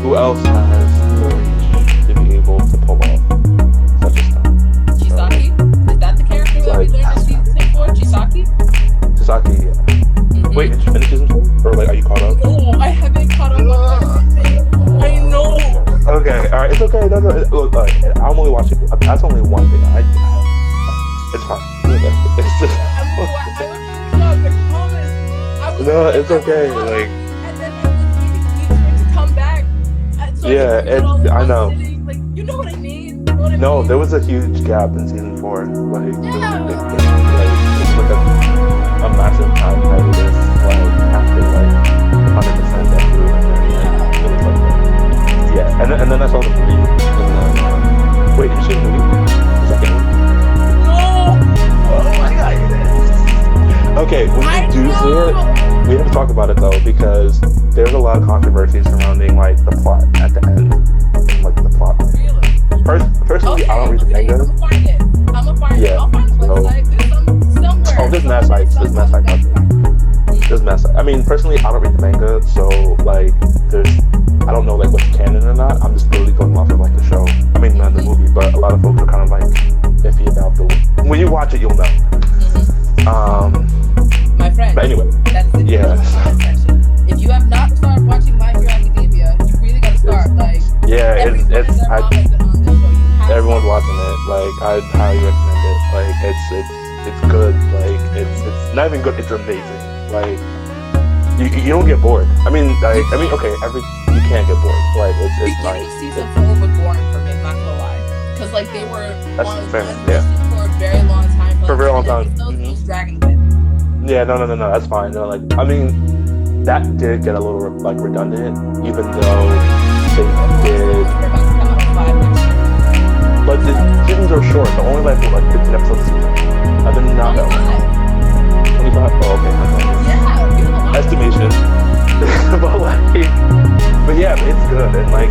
who else has the reach to be able to pull off such a stunt? Chisaki? Is that the character that we learned in season 4? Chisaki? Chisaki, yeah. Mm-hmm. Wait, did you finish season 4? Or like, are you caught up? No, I haven't caught up on everything. I know. Okay, alright, it's okay. No, look, I'm only watching. That's only one thing. It's fine. It's just. No, it's okay. Like. And then I was waiting for it to come back. So I know. Like, you know what I mean? No, there was a huge gap in season 4. Like, Yeah. there was a big gap. Like, it's like a massive time hiatus. Like, after like 100% that through, and then it was like, yeah. And then I saw the movie, and then wait, did you see the movie? The second one? No. Oh my god. Okay, when you do see it, we have to talk about it though, because there's a lot of controversy surrounding like the plot at the end, and like the plot. Really? Personally, I don't read the manga. I'm gonna find it. I'll find the website. There's somewhere. Oh, there's mass sites. There's mass sites out there. There's mass sites. I mean, personally, I don't read the manga, so like, I don't know like what's canon or not. I'm just literally going off of like the show. I mean, not the movie, but a lot of folks are kind of like iffy about the. When you watch it, you'll know. My friend. But anyway, that's the section. If you have not started watching My Hero Academia, you really gotta start. Like, yeah, everyone's watching it. Like, I'd highly recommend it. Like, it's good. Like, it's not even good. It's amazing. Like, you don't get bored. I mean, okay, you can't get bored. Like, it's beginning nice. Season 4 was boring for me. Not gonna lie, because like they were on fair, one yeah. mission for a very long time. For a very long time. Those dragging a bit. Yeah, no, that's fine. No, like, I mean, that did get a little like redundant, even though they did. We're about to come out with 5 next year. But the seasons are short. They're only like 15 episodes a season. Other than that, 25. Oh, okay. Yeah, Estimation. but yeah, it's good, and like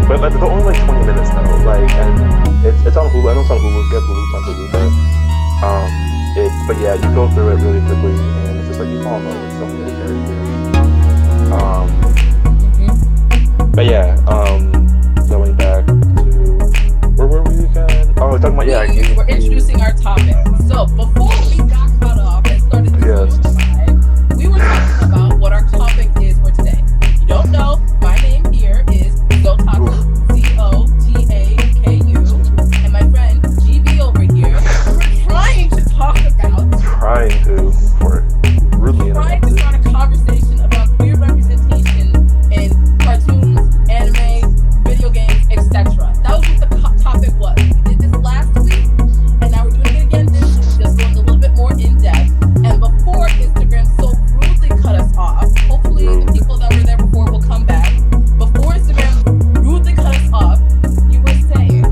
but they're only like 20 minutes though. Like, and it's on Hulu. I know it's on Hulu. Get Hulu, it's on Hulu, but yeah, you go through it really quickly, and it's just like you fall in love with some of the characters. But yeah, going back to where were we again? Oh, we're talking about we're introducing our topic. So before we got cut off and started this we were talking about what our topic is for today. If you don't know, my name here is Otaku, Zotaku, and my friend GB over here. We're trying to talk about start a conversation about queer representation in cartoons, anime, video games, etc. That was what the topic was. We did this last week, and now we're doing it again this week, just going a little bit more in depth. And before Instagram so rudely cut us off, hopefully the people that were there before will come back. Before Instagram rudely cut us off, you were saying.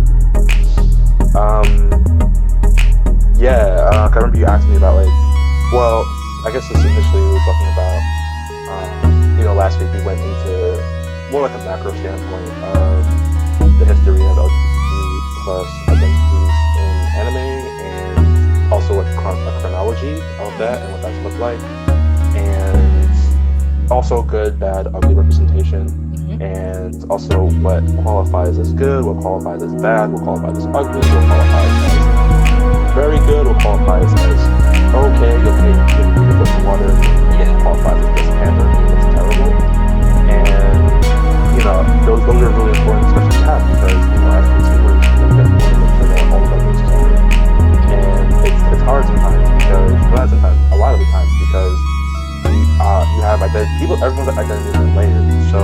I remember you asked me about like, well, I guess this initially we were talking about, last week we went into more like a macro standpoint of the history of LGBTQ plus identities in anime, and also a chronology of that and what that's looked like, and also good, bad, ugly representation, and also what qualifies as good, what qualifies as bad, what qualifies as ugly, what qualifies as very good, what qualifies as okay, you can put some water, what qualifies as just pander, that's terrible. And those are really important discussions to have, because as consumers, we definitely want to make sure that all of our voices are heard. And it's hard sometimes, because not sometimes, a lot of the times, because you have everyone's identity is in layers. So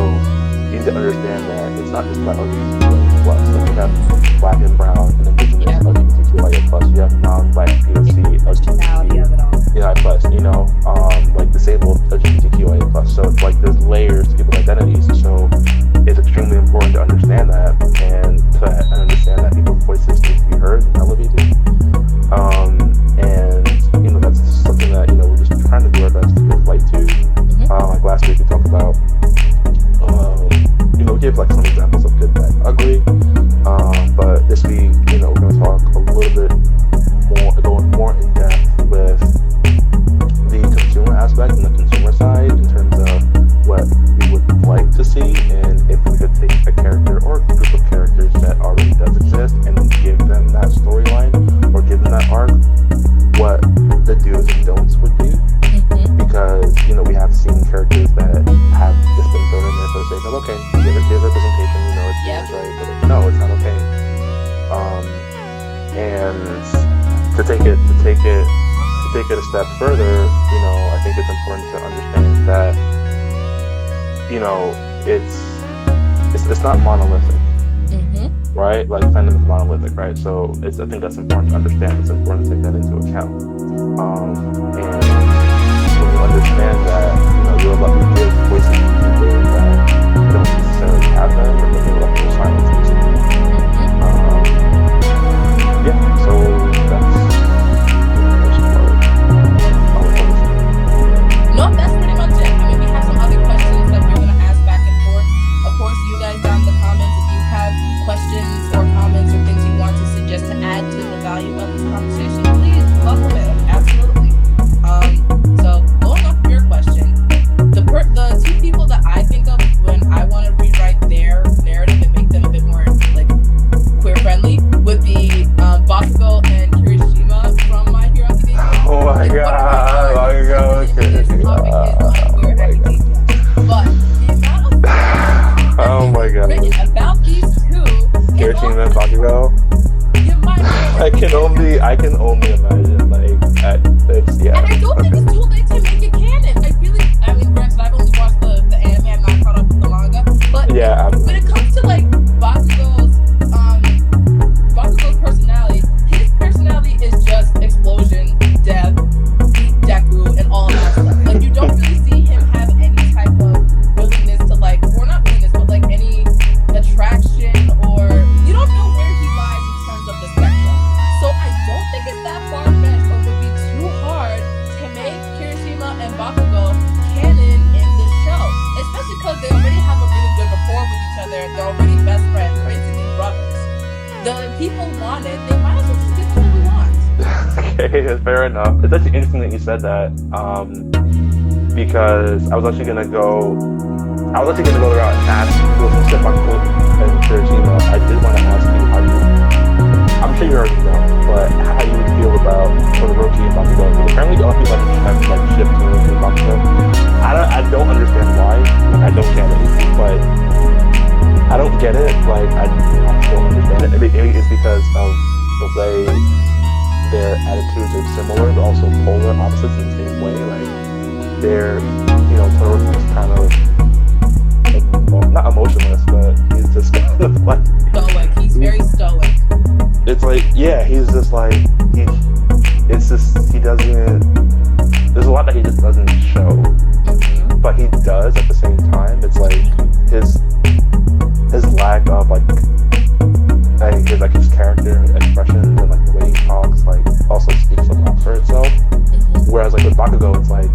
you need to understand that it's not just about LGBTQIA+. Like, you have black and brown and indigenous LGBTQIA+. You have non-black POC LGBTQIA+, like disabled LGBTQIA+. So it's like there's layers to people's identities. So it's extremely important to understand that, and to understand that people's voices need to be heard and elevated. And that's something that we're just trying to do our best to give light to. Like last week we talked about, we gave like some examples of good, bad, ugly. But this week, we're going to talk a little bit more, going more in depth with the consumer aspect and the consumer side in terms of what we would like to see, and if we could good representation, it's Yep. yours, right? But like, no, it's not okay. And to take it a step further, I think it's important to understand that, it's not monolithic, right? Like fandom is monolithic, right? So I think that's important to understand. It's important to take that into account. And when you understand that, you give voices to people that don't necessarily have them, or that they left their silence, basically. Yeah, so that's the first part. No, that's pretty much it. I mean, we have some other questions that we're going to ask back and forth. Of course, you guys down in the comments, if you have questions or comments or things you want to suggest to add to the value of this conversation, please welcome it. Absolutely. So going off your question, the two people that I think of when I want to rewrite their narrative and make them a bit more like queer friendly would be Bakugo and Kirishima from My Hero Academia. Oh my god! But the amount of Oh my god! written about these two, Kirishima and Bakugo. you might I can only imagine, like, it's, yeah. And I don't think it's too late to make it canon. I mean, granted, I've only watched the anime, I'm not caught up with the manga, but Yeah, when it comes to like Bakugo's personality, his personality is just explosion, death, Deku, and all of that stuff. Like, you don't really see him have any type of willingness to like, or not willingness, but like any attraction, or you don't know where he lies in terms of the spectrum. So I don't think it's that far-fetched or would be too hard to make Kirishima and Bakugo canon in the show, especially because they already have a really good rapport with each other. They're already best friends, they're basically brothers. The people want it, they might as well just give them what we want. Okay, fair enough. It's actually interesting that you said that, because I was actually gonna go the route and ask, well, since you said Bakugo and Kirishima, I did want to ask you how you, I'm sure you already know, but how you would feel about Todoroki and Bakugo. Because apparently a lot of people have like shipped Todoroki and Bakugo. I don't understand why. Like, I don't get it, but I don't get it. Like, I don't understand it. Maybe it's because of the way their attitudes are similar, but also polar opposites in the same way. Like, they're, Todoroki is kind of not emotionless, but he's just kind of like Stoic, he's very stoic. It's like, yeah, he's just like he doesn't. There's a lot that he just doesn't show, but he does at the same time. It's like his lack of his character expressions and like the way he talks like also speaks a lot for itself. Whereas like with Bakugo, it's like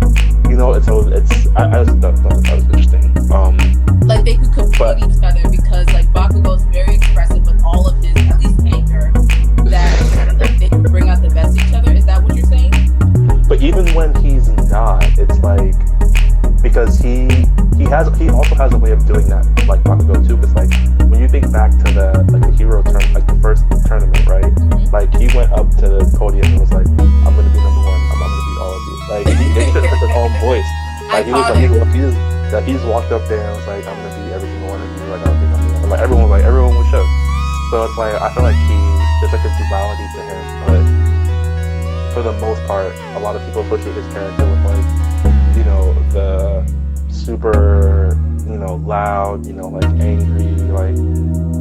I just thought that was interesting. Like they could complete each other because like Bakugo's very expressive with all of his at least anger that like, they could bring out the best in each other. Is that what you're saying? But even when he's not, it's like because he also has a way of doing that like Bakugo too. Because like when you think back to the hero turn like the first tournament, right? Like he went up to the podium and was like, "I'm gonna be number one. I'm gonna beat all of you." Like he did it with his own voice. Like he's walked up there and was like, "I'm gonna beat every single one of you." Like I don't think I'm gonna. And, like everyone was shook. So it's like I feel like there's like a duality to him, but for the most part, a lot of people associate his character with like the super loud, like angry, like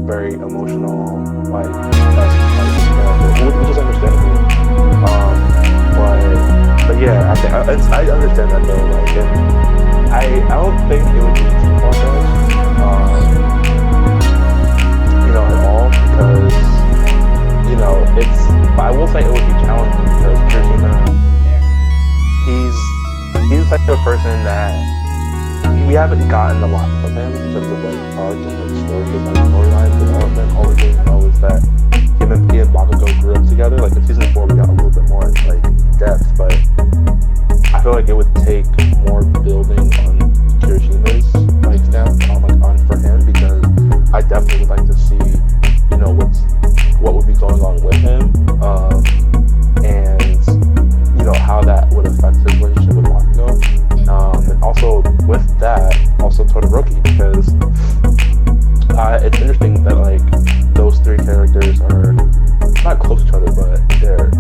very emotional, like that's character, which is understandable. But yeah, I understand that though. Like, and I don't think it would be too far-fetched, at all, because it's. But I will say it would be challenging because Kirishima, he's the type of person that we haven't gotten a lot from him in terms of like arc and like storyline development. All we really know is that he and Bakugo grew up together. Like in season 4, we got a little bit more like depth, but I feel like it would take more building on Kirishima's like stamp on for him, because I definitely would like to see what would be going on with him, and how that would affect his relationship with Bakugo, and also with that, also Todoroki, because it's interesting that like those three characters are not close to each other, but they're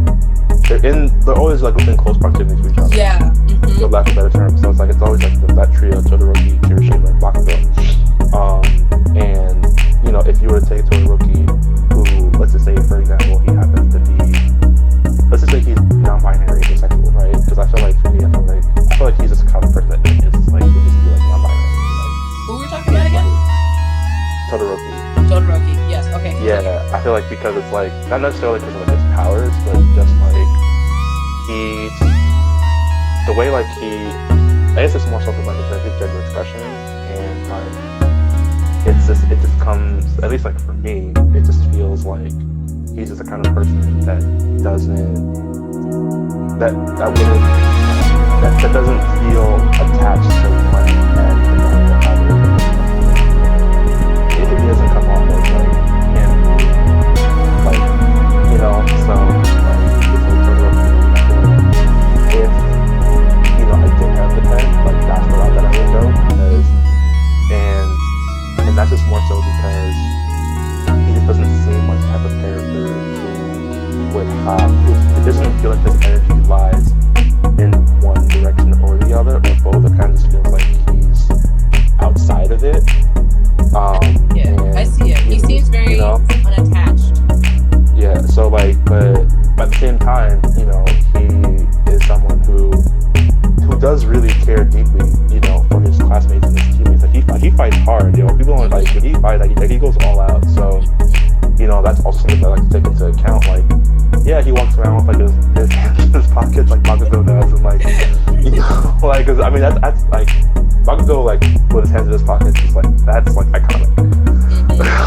always like within close proximity to each other. Yeah. Mm-hmm. For lack of a better term. So it's always like that trio: Todoroki, Kirishima, and Bakugo. And if you were to take Todoroki, who, let's just say, for example, he happens to be, let's just say he's non-binary, asexual, right? Because I feel like for me, I feel like he's just the kind of person that is like would just be like non-binary. Who were we talking about again? Todoroki. Yes. Okay. Yeah, I feel like because it's like not necessarily because of like his powers, but just like the way like I guess it's more so for like his gender expression, and like it just comes, at least like for me, it just feels like he's just the kind of person that doesn't feel attached to one end or the other. It doesn't come off as like him, like so like it's like sort of if I did have the pen, like that's the route that I would go, because and that's just more so because he just doesn't seem like the type of character who would have, it doesn't feel like his energy lies in one direction or the other, or both. It kind of just feels like he's outside of it. I see it. He seems very unattached. Yeah, so like, but at the same time, he is someone who does really care deeply, for his classmates and his teammates. Like he fights hard, people don't like when he fights, like he goes all out. So, that's also something that I like to take into account. Like, yeah, he walks around with like his hands in his pockets like Bakugo does, and like, like, cause I mean that's like Bakugo like with his hands in his pockets is like that's like iconic.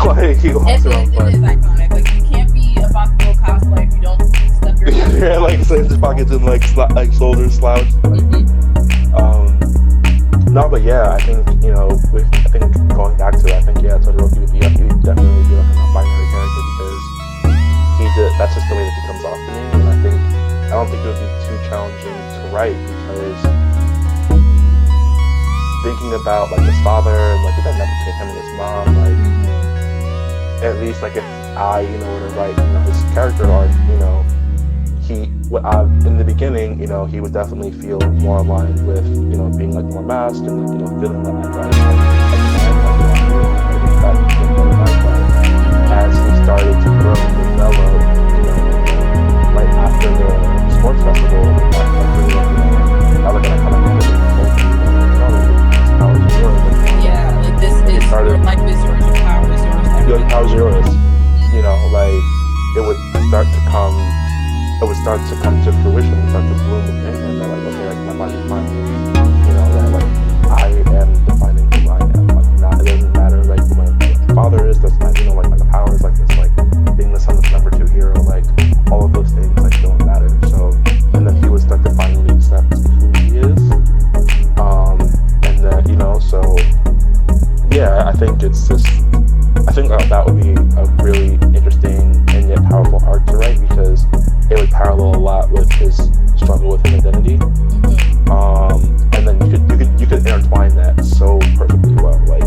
Like he walks around. It is iconic. Like you can't be a Bakugo cosplay if you don't stuff your hands. Yeah, like his pockets and like shoulders slouched. Like, no, but yeah, I think I think going back to it, I think Todoroki would definitely be like a non-binary character, because that's just the way that he comes off to me, and I don't think it would be too challenging to write, because thinking about like his father and like the dynamic between him and his mom, like at least like if I were to write his character arc, in the beginning, he would definitely feel more aligned with, being like more masked and like, feeling like as he started to grow and develop, right after the sports festival, now they're gonna come out yeah, like this is your life is yours, your power is yours. Your power is yours. Like it would start to come to fruition, start to bloom within him, that like, okay, like my body's mine, that like I am defining who I am, like it doesn't matter like who my father is, doesn't matter, like my power is like this, like being the son of the number 2 hero, like all of those things like don't matter. So, and then he would start to finally accept who he is, and then so yeah, I think that would be a really interesting and yet powerful arc to write, because it would parallel a lot with his struggle with his identity, and then you could intertwine that so perfectly well, like,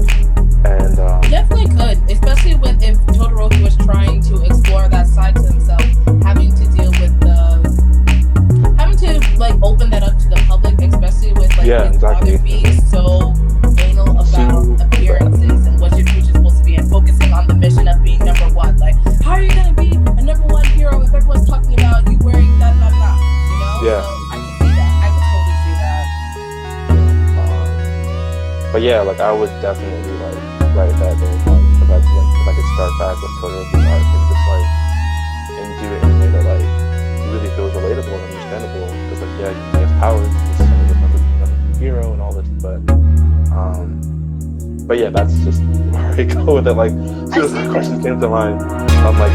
and definitely could, especially if Todoroki was trying to explore that side to himself, having to deal with having to like open that up to the public, especially with like his father being so anal about appearances and what your future's supposed to be, and focusing on the mission of being number 1. Like, how are you gonna be a number 1 hero if everyone's talking about you wearing that? Yeah. So I can see that. I can totally see that. But yeah, like I would definitely like write that in, like if I could start back with Todoroki's art and just like and do it in a way that like really feels relatable and understandable, because like yeah, he has powers, he's another hero and all this, but yeah, that's just where I go with it. Like, as soon as the question came to mind, I'm like,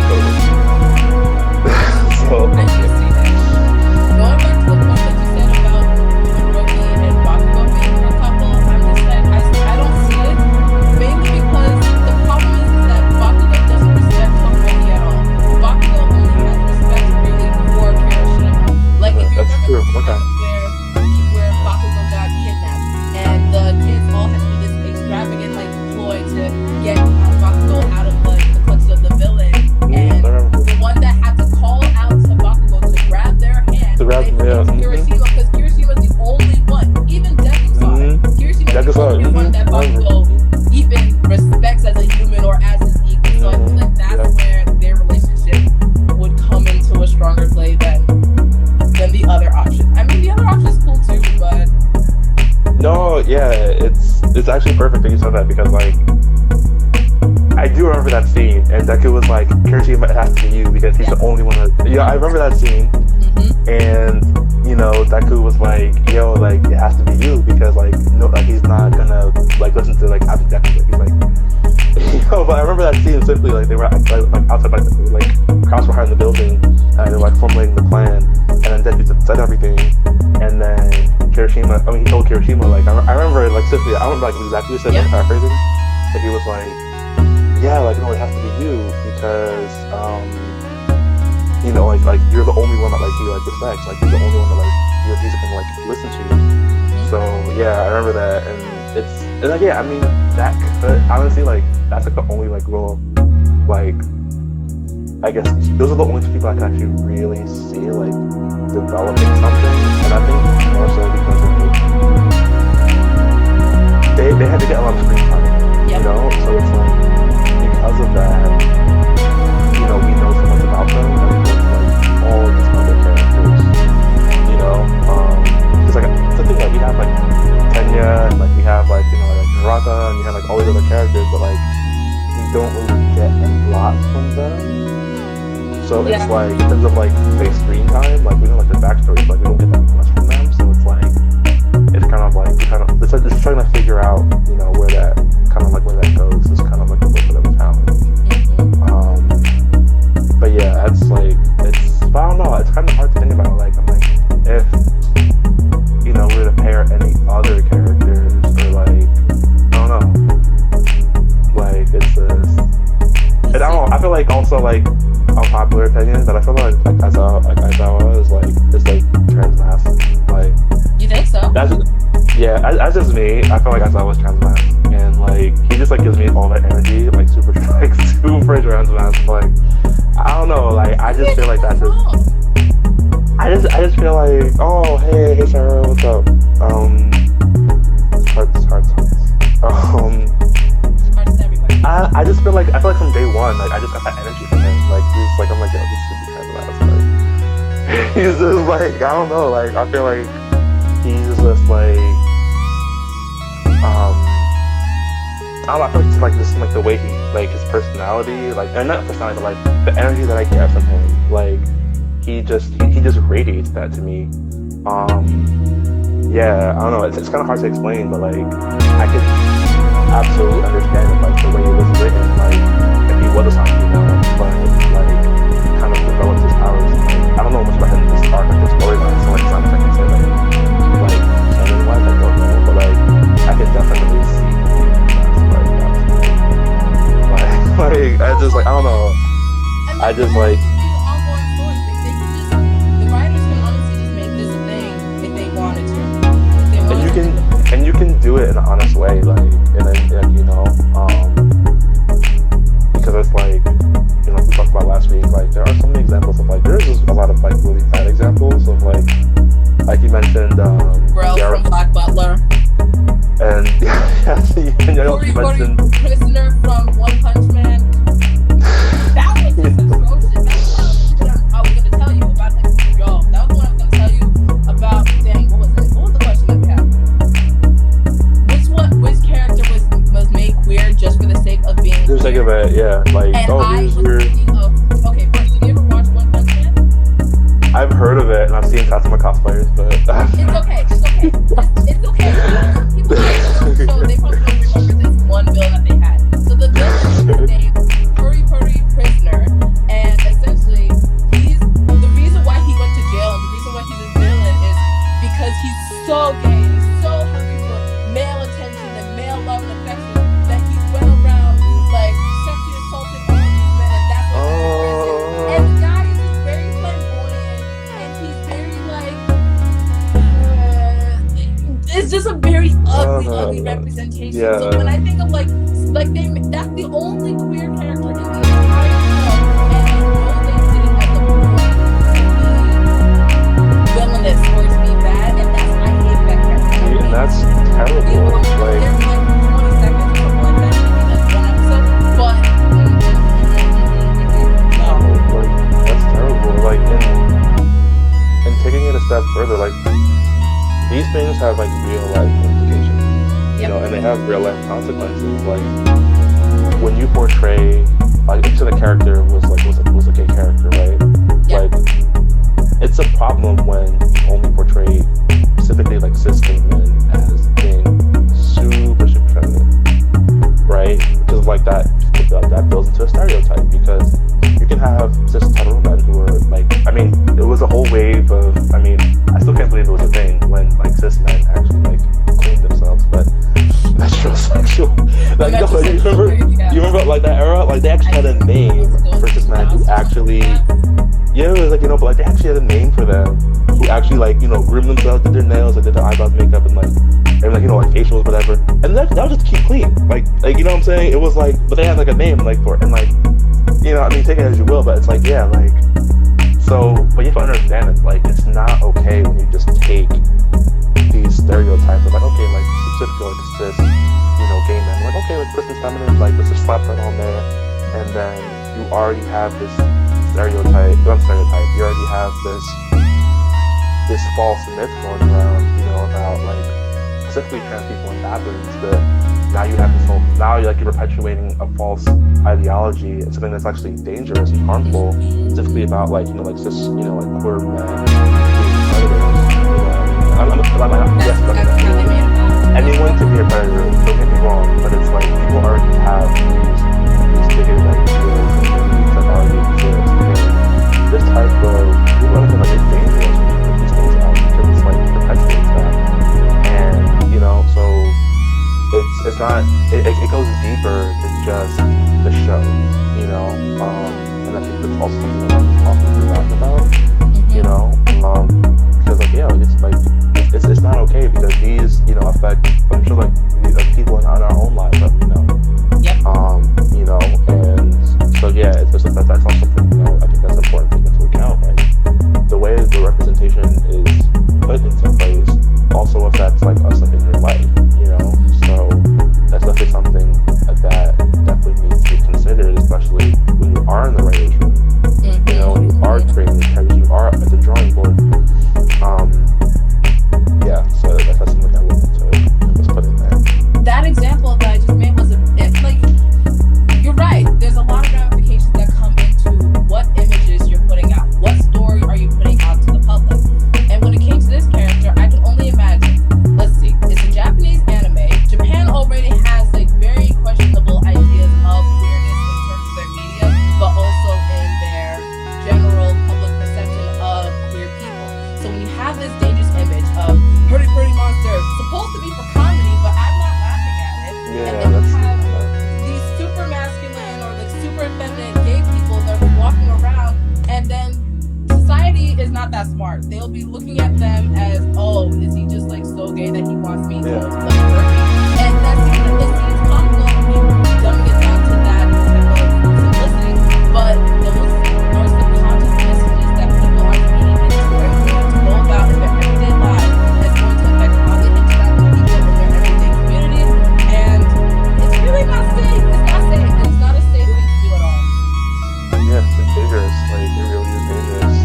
so. I do see that. Going back to the point that you said about Todoroki and Bakugo being a couple, I'm just like, I don't see it. Mainly because the problem is that Bakugo doesn't respect Todoroki at all. Bakugo only has respect really for Kirishima. Like, if you remember where Bakugo got kidnapped, and the kids all had to do this extravagant like ploy to get Bakugo remember that scene, and Deku was like, Kirishima, it has to be you because he's the only one that. Yeah, I remember that scene, and Deku was like, yo, like it has to be you because like no, like he's not gonna like listen to like Abby Deku. Like, he's like, but I remember that scene simply like they were like outside like crouched behind the building, and they were like formulating the plan, and then Deku said everything, and then Kirishima, he told Kirishima like I remember like simply I don't remember like exactly what he said, but paraphrasing, but he was like, yeah, like no, it has to be you because like you're the only one that like he like respects, like you're the only one that like he's gonna like listen to. So yeah, I remember that, and like yeah, I mean that could honestly like that's like the only like real like I guess those are the only two people I can actually really see like developing something, and I think more so because like, they had to get a lot of screen time, so it's like because of that, we know so much about them and we know like all of these other characters, because like something that we have like Tenya, and like we have like like Naraka, and we have like all these other characters, but like we don't really get a lot from them. So it's like in terms of like say screen time, like we know like their backstories, like we don't get that much from them. So it's like it's kind of like it's like just trying to figure out where that where that goes. It's kind of like a little bit of a challenge. But yeah, it's like but I don't know. It's kind of hard to think about. Like I'm like if we were to pair any other characters or like I don't know. Like it's just and I don't know. I feel like also like unpopular opinion, but I feel like Aizawa is like transmass. Like you think so? That's just me. I feel like Aizawa was transmass, and like he just like gives me all that energy, like super transmass. Like I don't know. Like I just feel like that's just. I just feel like hey Sarah, what's up? Hearts. I just feel like from day one, like I just got that energy from him. Like he's like I'm like, yo, this should be transmass. Like he's just like I don't know. Like I feel like he's just like I don't know. I feel like it's like just like the way he like his personality, like and not personality, but like the energy that I get from him. Like he just radiates that to me. Yeah, I don't know. It's kind of hard to explain, but like I could absolutely understand it, like the way it was written, like if he was a Sanki, but like kind of developed his powers. And, like, I don't know much about him, this arc of his storyline, so like it's not much I can say like canon wise, I don't know, but like I could definitely see like I just like I don't know. I just like the writers can honestly just make this a thing if they wanted to. And you can do it in an honest way, like because it's like we talked about last week, like there are so many examples of like there's just a lot of like really bad examples of like you mentioned Bro from Black Butler, and you mentioned Prisoner from One Punch Man. That was just atrocious. That's what I was gonna tell you about. Like, yo, that was what I was gonna tell you about. Dang, what was it? What was the question that we had? Which character was made queer just for the sake of being just queer? think of it, yeah. Like and I was thinking of okay, first, did you ever watch One Punch Man? I've heard of it and I've seen Tatsuma cosplayers, but It's okay. It's okay. People so they probably don't remember this one bill that they had. So the bill is named Puri Prisoner, and essentially the reason why he went to jail and the reason why he's a villain is because he's so gay, he's so hungry for male attention and male love and affection that he went around like sexually assaulting all these men, and that's why he's in prison. And the guy is just very flamboyant, and he's very like it's just a very ugly representation. Yeah. So when I think of like that's the only queer character in the entire show, and I know they did it at the point to be villainous or to be bad, and that's I hate that character. And that's terrible. Even though Like there's like 20 seconds or something like that, maybe that's one episode, but no. Like that's terrible. Like and taking it a step further, like these things have like real life implications, and they have real life consequences. Like when you portray portray, like, so the character was a gay character, right? Yeah. Like, it's a problem when you only portray specifically like cis gay men as being super feminine, right? Because like that builds into a stereotype, because you can have cis hetero men who are like, I mean, it was a whole wave of, I mean, I still can't believe it was a thing when like cis men actually like cleaned themselves, but metrosexual, like, no, you remember like that era, like they actually had a name for cis men who actually, yeah, it was like, but like they actually had a name for them who actually like, groomed themselves, did their nails, like did their eyebrows, makeup, and like like like facials, whatever, and that was just to keep clean, like you know what I'm saying? It was like, but they had like a name like for it, and like, I mean, take it as you will, but it's like, yeah, like, so, but you have to understand it, like, it's not okay when you just take these stereotypes of like, okay, like specifically like cis, gay men, like, okay, like person's feminine, like let's just slap that on there, and then you already have this stereotype, you already have this false myth going around, about like specifically trans people in bathrooms, that now you have this whole, now you're perpetuating a false ideology and something that's actually dangerous and harmful, specifically about like, like cis, like queer men being predators, anyone can be a predator, don't get me wrong, but it's like people already have these bigoted ideas and beliefs that already exist, and this type of, people understand like it's dangerous when you put these things out, because it's like perpetuates that, and so it's not, it goes deeper than just the show, and I think that's also something that I'm often forgotten about, because like, yeah, it's like, it's not okay, because these, affect, I'm sure like people in our own lives that we know. Yep. And so yeah, it's just that's also something, I think that's important to take into account, like the way the representation is put into place also affects like us like in your life, so that's definitely something that definitely needs to be considered, especially when you are in the writer's room, when you are creating these characters, you are at the drawing board. Yeah, so that's something I wanted to just put in there. That example that I just made was like, you're right, there's a lot of ramifications that come into what images you're putting out, what story are you putting out to the public, and when it came to this character, I can only imagine, let's see, it's a Japanese anime, Japan already has like very questionable ideas of queerness in terms of their media, but also in their general public perception of queer people. So when you have this dangerous image of pretty monster, supposed to be for comedy, but I'm not laughing at it. Yeah, and then you have these super masculine or like super feminine gay people that are walking around, and then society is not that smart. They'll be looking at them as, oh, is he just like so gay that he wants me to like hurt me? And that seems comical. I mean, dumbing it down to that type of simplicity, but those are subconscious messages that people are feeding into and going to go about in their everyday lives. That's going to affect how they interact with people in their everyday communities, and it's really not safe. It's not safe. It's not a safe thing to do at all. Yeah, it's dangerous. Like, it really is dangerous.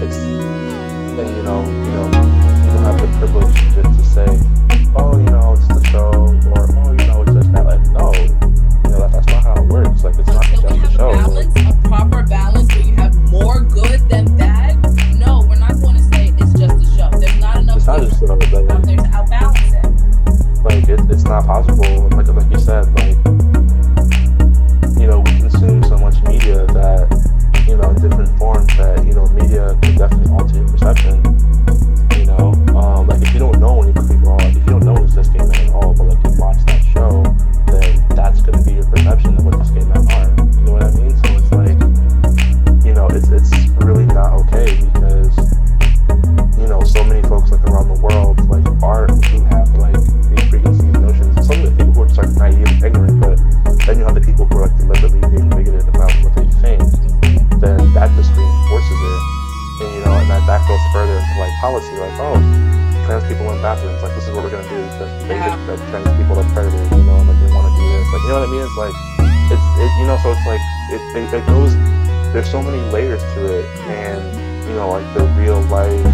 It's, and you don't have the privilege just to say, oh, it's the show, or oh, it's just that. Like, no, that's not how it works. Like, it's not just the show. A proper balance where you have more good than bad. No, we're not going to say it's just a show. There's not enough It's not just a show, out there to outbalance it. Like, it's not possible. Like you said, like, we consume so much media that, in different forms that, media can definitely alter your perception. Like, if you don't know any people, if you don't know any cis gay men at all, but like you watch that show, then that's gonna be your perception of what cis gay men are. You know what I mean? So it's like, it's really not okay, because, so many folks like around the world like do have like these preconceived notions. Some of the people who are just like naive and ignorant, but then you have the people who are like deliberately being bigoted about what they think. Then that just reinforces it, and that goes further into like policy, like, oh, trans people in bathrooms, like this is what we're gonna do because they think that trans people are predators, and like they want to do this, like, you know what I mean? It's like so it's like it goes. There's so many layers to it, and like the real life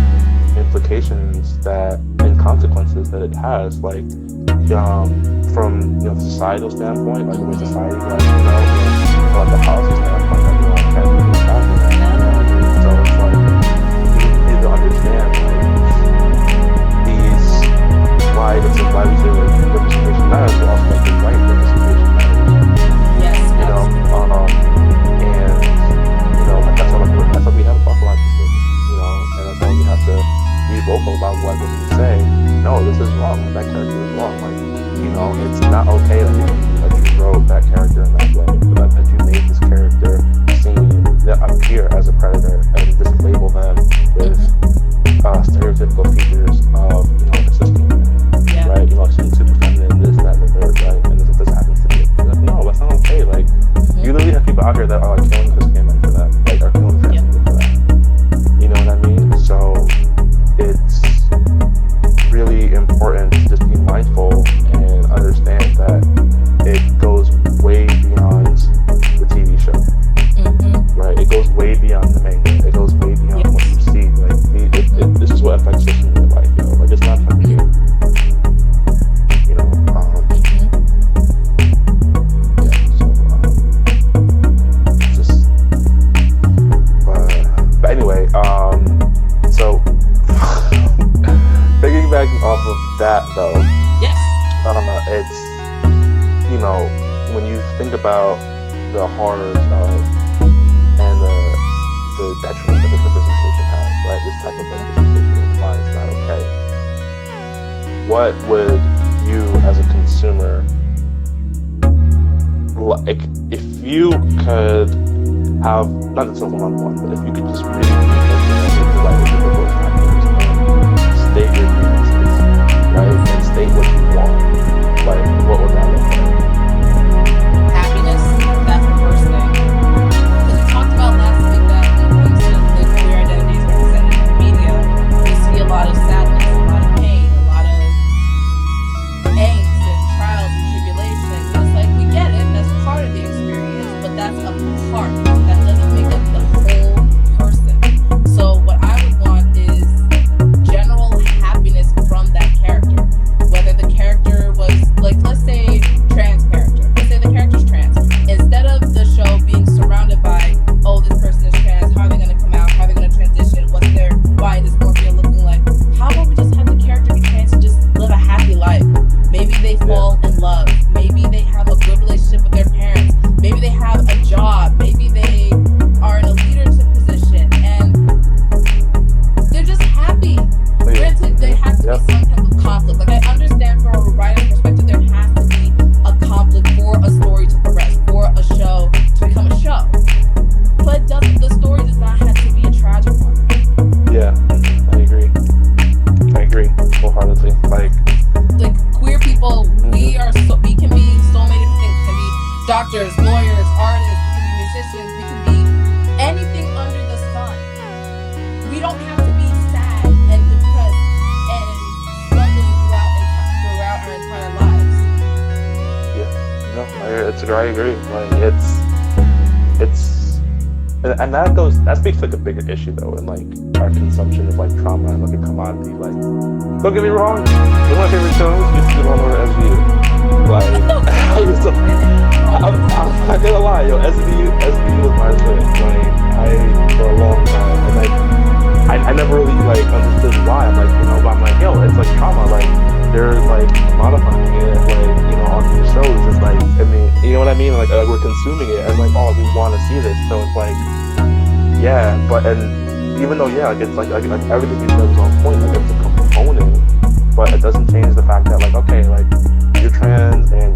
implications that and consequences that it has, like from the societal standpoint, like the way society does, and like the policy standpoint, like can't do this happening. So it's like you need to understand like these why we say representation matters, but also like the right representation matters. Yes. And like that's why we have to talk about these things, and that's why we have to be vocal about what we say. No, this is wrong. That character is wrong. Like, it's not okay that you wrote that character in that way, but that you made this character appear as a predator and just label them with stereotypical features of the system, right? She's super feminine, this, that, and the third, right? And this happens to be. Like, no, that's not okay. Like, you literally have people out here that are like killing cis gay men for that, like are killing trans people for that. You know what I mean? So it's really important to just be mindful and understand that it goes way beyond the TV show, right? It goes way beyond the manga. It goes way beyond what you see. Like, this is what affects us in real life. Like, it's not for you. But anyway, so piggybacking off of that though, it's when you think about the horrors of and the detriment that this representation has, right? This type of representation is fine, it's not okay. What would you as a consumer like if you could have, not necessarily one-on-one, but if you could just really state your grievances, right? And state what you want. Like, what would that look like? Happiness, that's the first thing. Because we talked about last week that when it comes to the queer identities represented in the media, we see a lot of sadness, a lot of pain, a lot of angst and trials and tribulations. And it's like, we get it, that's part of the experience, but that's a part. That doesn't make up the whole person. So what I would want is general happiness from that character. Whether the character was, like, let's say trans character. Let's say the character's trans. Instead of the show being surrounded by, oh, this person is trans, how are they going to come out, how are they going to transition, what's their body dysmorphia looking like, how about we just have the character be trans and just live a happy life? Maybe they fall in love. Maybe they have a good relationship with their parents. Maybe they have a job. Maybe they are in a leadership position and they're just happy. Granted, there has to be some type of conflict. Like, I understand from a writer's perspective, there has to be a conflict for a story to progress, for a show to become a show. But the story does not have to be a tragic one. Yeah, I agree wholeheartedly. Like queer people, we can be so many different things. We can be doctors, lawyers, artists, we can be musicians, we can be anything under the sun. We don't have to be sad and depressed and struggling throughout our entire lives. Yeah, I agree. Like, and that speaks to like a bigger issue though, in like our consumption of like trauma and like a commodity. Like, don't get me wrong, one of my favorite shows used to be one over SVU. Like, I'm not gonna lie, SVU was my shit. Like, for a long time, and like I never really like understood why. I'm like, but I'm like, it's like trauma. Like, they're like modifying it, like, on these shows. It's like, I mean, you know what I mean? Like, we're consuming it as like, oh, we want to see this. So it's like, yeah, but and even though like it's like everything you said was on point, like it's a component, but it doesn't change the fact that like, okay, like you're trans and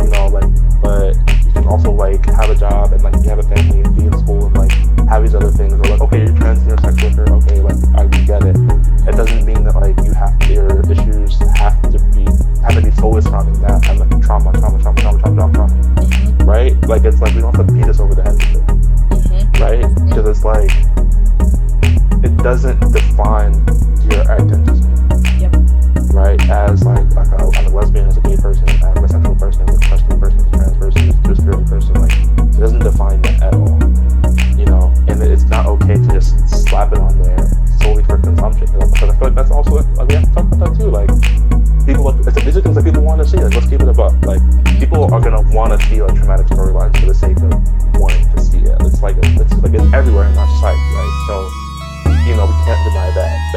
but you can also like have a job and like you have a family and be in school and like have these other things. Or like, okay, you're trans, you're a sex worker, okay, like I get it. It doesn't mean that like your issues have to be solely surrounding that and like trauma, right? Like, it's like we don't have to beat us over the head with it, right? Because it's like it doesn't define your identity, right? As like I'm a lesbian, as a gay person, I'm a bisexual person, as a questioning person, as a trans person, as a two-spirit person. Like, it doesn't define that at all, and it's not okay to just slap it on there solely for consumption. Because I feel like that's also like we have to talk about that too. Like, people, these are things that people want to see. Like, let's keep it above. Like,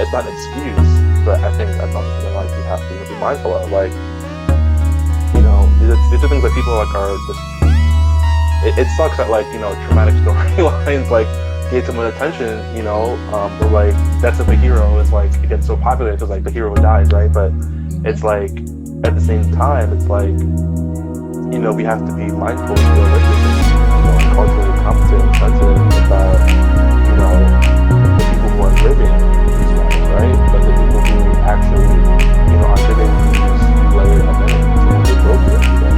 it's not an excuse, but I think that's also something like you have to be mindful of. Like, you know, these are things that people like are just. It sucks that like, you know, traumatic storylines like get so much attention, you know, or like death of the hero is like it gets so popular because like the hero dies, right? But it's like at the same time, it's like, you know, we have to be mindful and realistic and, you know, culturally competent and sensitive about, you know, the people who are living these lives, right? But the people who actually, you know, are living these layered events and they go through everything,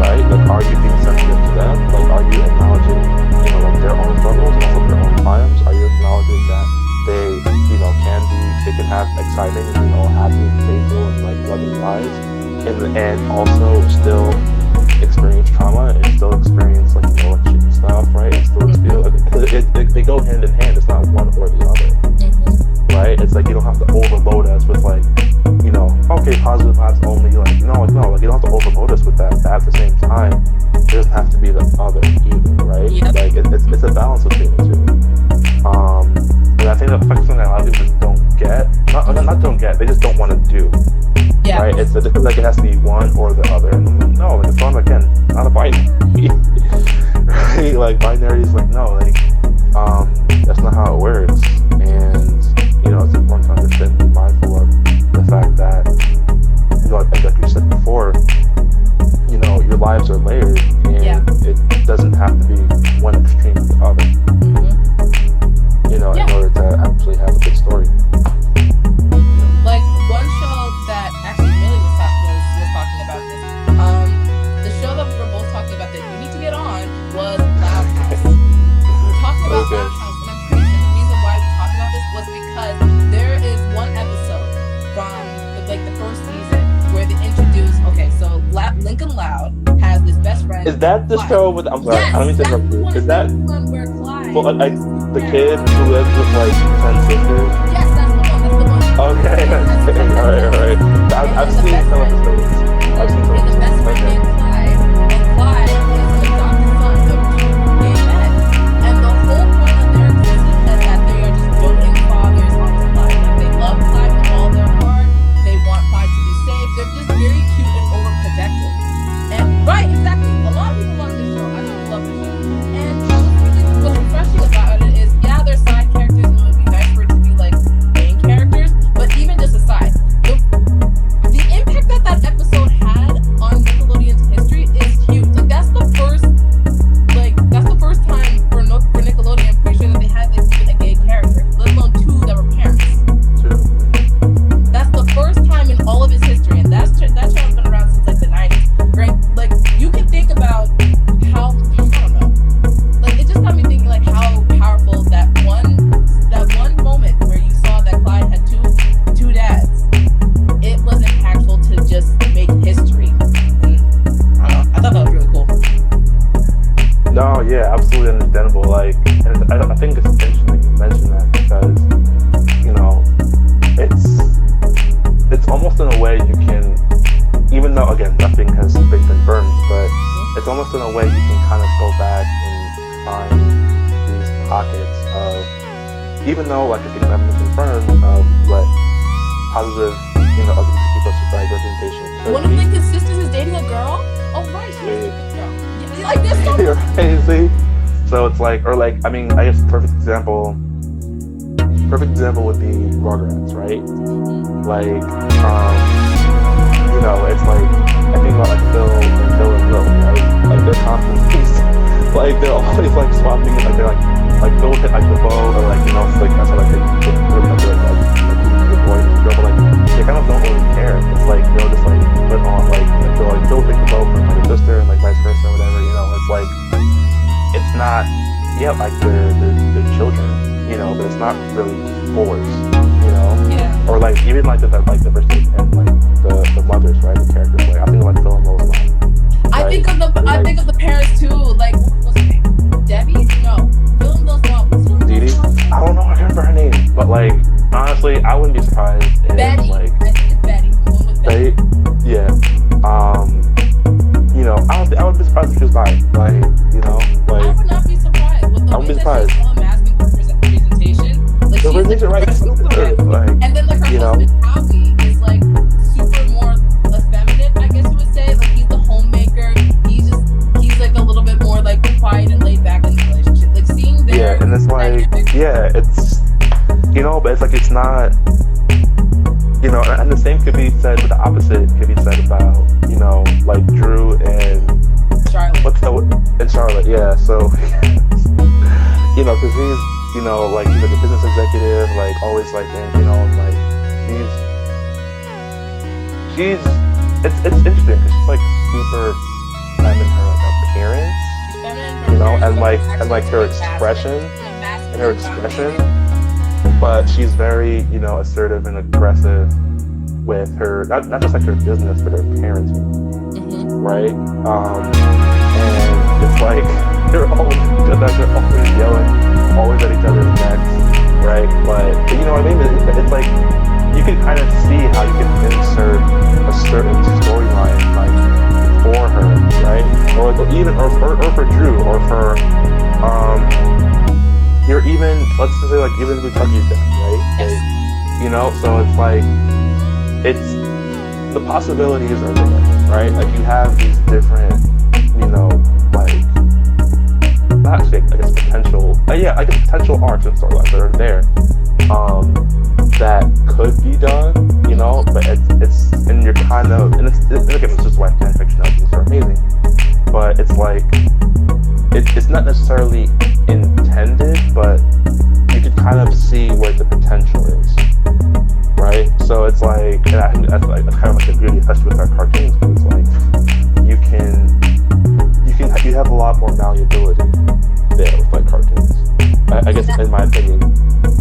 right? Like, are you being sensitive to them? Like, are you acknowledging, you know, like their own struggles and also their own triumphs? Are you acknowledging that they, you know, they can have exciting, you know, happy, faithful, and like loving lives, and also still experience trauma and still experience like, you know, like shitty stuff, right? And still experience, they go hand in hand. It's not one or the other, right? It's like you don't have to overload us with like, you know, okay, positive vibes only. Like, no, like you don't have to overload us with that. But at the same time, it doesn't have to be the other either, right? Yep. Like it's a balance between the two. And I think that affects something that a lot of people just don't get. Not don't get. They just don't want to do. Yeah. Right? It's like it has to be one or the other. And I'm like, no, like it's not, again, not a binary. Right? Like binary is like, no, like that's not how it works. And you know, it's important to understand and be mindful of the fact that, you know, like you said before, you know, your lives are layered and it doesn't have to be one extreme or the other. You know, in order to actually have a good story. Like one show that actually Millie was talking about this. The show that we were both talking about that you need to get on was Loud House. We're talking about Loud House, and I'm pretty sure the reason why we talked about this was because there is one episode from the first season where they introduce. Okay, so Lincoln Loud has this best friend. Is that the show with? I'm sorry, yes, I don't mean to interrupt you. Is that one where Clyde? Well, like the kid who lives with like 10 sisters? Yes, that's the one. Okay, all right. I've seen some episodes. I've seen some episodes. The best friend named Clyde, and Clyde is an adopted son of two gay men. And the whole point of their existence is that they are just doting fathers onto Clyde. Like they love Clyde with all their heart. They want Clyde to be safe. They're just very cute and overprotective. And right, exactly. A lot of people love this show. I just love this show. And what's refreshing about it is, yeah, they're side characters, and it would be nice for it to be like main characters. But even just aside, the impact that episode had on Nickelodeon's history is huge. Like that's the first time for Nickelodeon, I'm pretty sure that they had like even a gay character, let alone two that were parents. That's the first time in all of its history, and that show has been around since like the 90s, right? Like you can think about how, I don't know, like it just got me thinking like how powerful that one moment where you saw that Clyde had two dads. It was impactful to just make history. And I don't know, I thought that was really cool. No, yeah, absolutely understandable. Like, and I think it's interesting that you mentioned that because, you know, it's almost in a way you can, even though again nothing has been confirmed, but it's almost in a way you can kind of go back and find these pockets of, even though like if you haven't been confirmed, of what positive, you know, LGBTQ plus representation could One of be. Lincoln's sisters is dating a girl? Oh right, she's a girl. Yeah, like this so right, see? So it's like, or like, I mean, I guess perfect example would be Rugrats, right? Like, you know, it's like, I think about like Phil and Will, right? Like they're constantly, like they're always like swapping it, like they're like Phil would hit like the bow, or like, you know, it's like that's how like the boy and the girl, but like they kind of don't really care. It's like they'll just like put on like they'll like Phil take the bow from like a sister and like vice versa, whatever, you know. It's like it's not, yeah, like they're children, you know, but it's not really forced, you know. Yeah. Or like even like the diversity and like the mothers, right? The characters, like I think like Phil and Will's mom. I think of the parents too. Like what's her name? Debbie? No. Phil and Will's mom. What's Phil and Will's mom? I don't know. I can't remember her name, but like honestly, I wouldn't be surprised if Betty. like I think it's Betty. The one with Betty. Yeah. You know, I would be surprised if she was bi. Like, you know, like I would not be surprised with the way that she's all masking her presentation. Like the she's reason, right? like yeah, it's, but it's like, it's not, and the same could be said, but the opposite could be said about, like Drew and Charlotte. and Charlotte, yeah. So, because he's like a business executive, like always like, and like she's it's interesting because she's like super feminine, her like appearance, She's feminine, and like her expression, but she's very, assertive and aggressive with her, not just like her business, but her parenting, right? And it's like they're always yelling, always at each other's necks, right? But you know what I mean? It's like you can kind of see how you can insert a certain storyline like for her, right? Or for Drew, or for you're even, let's just say, like, even Kentucky's dad, right? Yes. So it's like, the possibilities are there, right? Like, you have these different, like, not say, I guess, potential, potential arcs and storylines that are there, that could be done, but it's, and you're kind of, and again, it's just why fan fiction things are amazing, but it's like, it's not necessarily intended, but you can kind of see where the potential is, right? So it's like, and I think that's kind of like the beauty, especially with our cartoons, because it's like you have a lot more malleability there with like cartoons. I guess in my opinion,